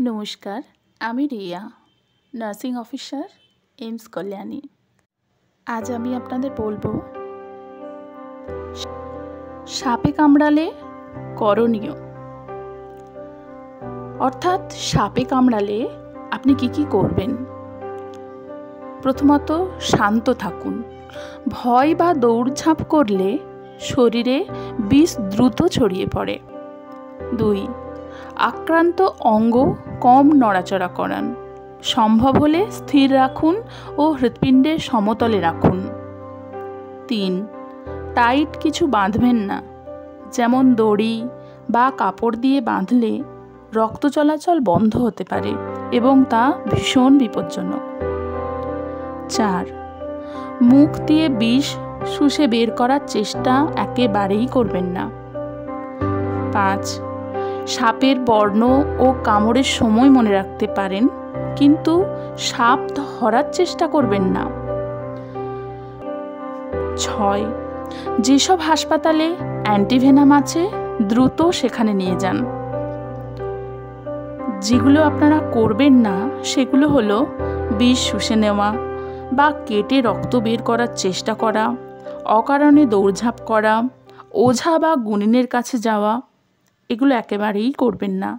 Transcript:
নমস্কার, আমি Riya, nursing officer, AIIMS Kalyani. আজ আমি আপনাদের বলবো সাপে কামড়ালে করণীয়। অর্থাৎ সাপে কামড়ালে আপনি কি করবেন। প্রথমত শান্ত থাকুন। ভয় বা দৌড়ঝাঁপ করলে শরীরে বিষ দ্রুত ছড়িয়ে পড়ে। 2. আক্রান্ত অঙ্গ কম নড়াচড়া করান। সম্ভব হলে স্থির রাখুন ও হৃৎপিণ্ডের সমতলে রাখুন। 3. টাইট কিছু বাঁধবেন না, যেমন দড়ি বা কাপড় দিয়ে বাঁধলে রক্ত চলাচল বন্ধ হতে পারে এবং তা ভীষণ বিপজ্জনক। 4. মুখ দিয়ে বিষ শুষে বের করার চেষ্টা একেবারেই করবেন না। 5. সাপের বর্ণ ও কামড়ের সময় মনে রাখতে পারেন, কিন্তু সাপ ধরার চেষ্টা করবেন না। 6. যেসব হাসপাতালে অ্যান্টিভেনাম আছে দ্রুত সেখানে নিয়ে যান। যেগুলো আপনারা করবেন না সেগুলো হলো বিষ শুষে নেওয়া বা কেটে রক্ত বের করার চেষ্টা করা, অকারণে দৌড়ঝাঁপ করা, ওঝা বা গুণিনের কাছে যাওয়া, এগুলো একেবারেই করবেন না।